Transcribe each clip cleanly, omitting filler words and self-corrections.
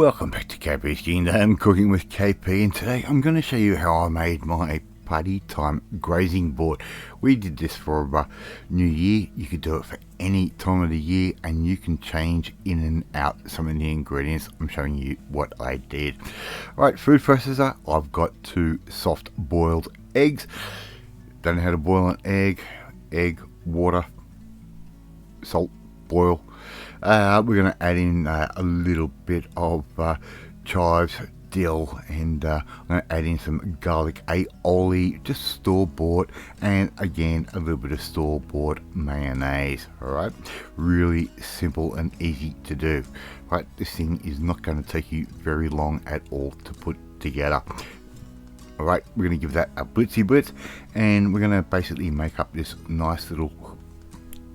Welcome back to KP's Kingdom, cooking with KP, and today I'm going to show you how I made my party time grazing board. We did this for New Year. You could do it for any time of the year, and you can change in and out some of the ingredients. I'm showing you what I did. Right, food processor, I've got 2 soft boiled eggs. Don't know how to boil an egg, water, salt, boil. We're going to add in a little bit of chives, dill, and I'm going to add in some garlic aioli, just store-bought, and again a little bit of store-bought mayonnaise. Alright, really simple and easy to do. Right, this thing is not going to take you very long at all to put together. Alright, we're going to give that a blitzy blitz, and we're going to basically make up this nice little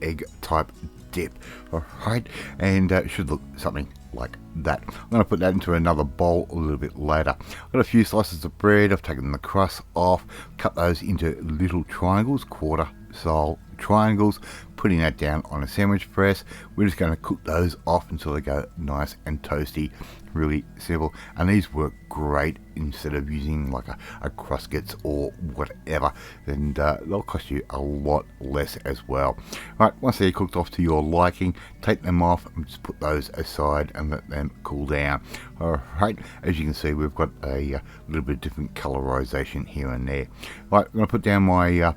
egg type dip. Alright, and it should look something like that. I'm going to put that into another bowl a little bit later. I've got a few slices of bread. I've taken the crust off, cut those into little triangles, quarter style triangles, putting that down on a sandwich press. We're just going to cook those off until they go nice and toasty. Really simple, and these work great instead of using like a Crustkits or whatever, and they'll cost you a lot less as well. Right, once they're cooked off to your liking, take them off and just put those aside and let them cool down. Alright, as you can see, we've got a little bit of different colorization here and there. Right, I'm going to put down my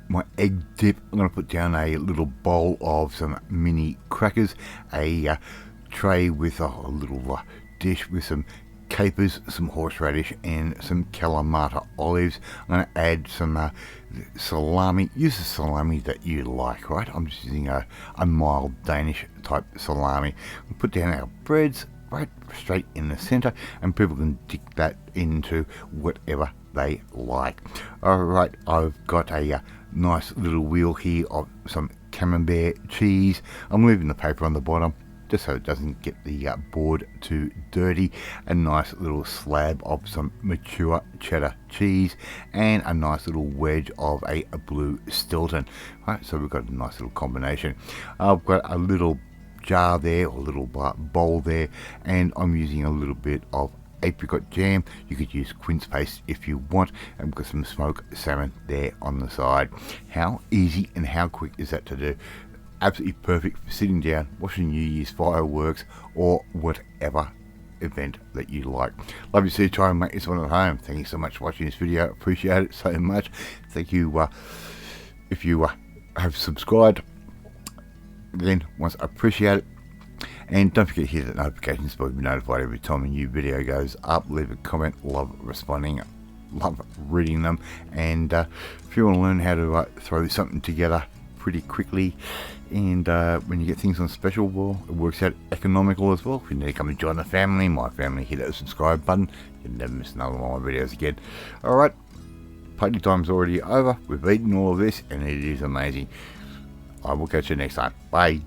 my egg dip. I'm going to put down a little bowl of some mini crackers, a tray with a little dish with some capers, some horseradish, and some Kalamata olives. I'm going to add some salami. Use the salami that you like, right? I'm just using a mild Danish type salami. We'll put down our breads right straight in the center, and people can dip that into whatever they like. Alright, I've got a nice little wheel here of some camembert cheese. I'm leaving the paper on the bottom just so it doesn't get the board too dirty. A nice little slab of some mature cheddar cheese, and a nice little wedge of a blue Stilton. Right, so we've got a nice little combination. I've got a little jar there, or a little bowl there, and I'm using a little bit of apricot jam. You could use quince paste if you want, and we've got some smoked salmon there on the side. How easy and how quick is that to do? Absolutely perfect for sitting down, watching New Year's fireworks, or whatever event that you like. Love you, see you try and make this one at home. Thank you so much for watching this video. Appreciate it so much. Thank you if you have subscribed. Again, once I appreciate it. And don't forget to hit the notifications bell to be notified every time a new video goes up. Leave a comment. Love responding. Love reading them. And if you want to learn how to throw something together pretty quickly, and when you get things on special, well, it works out economical as well. If you need to come and join the family, my family, hit that subscribe button. You'll never miss another one of my videos again. Alright, party time's already over. We've eaten all of this, and it is amazing. I will catch you next time. Bye.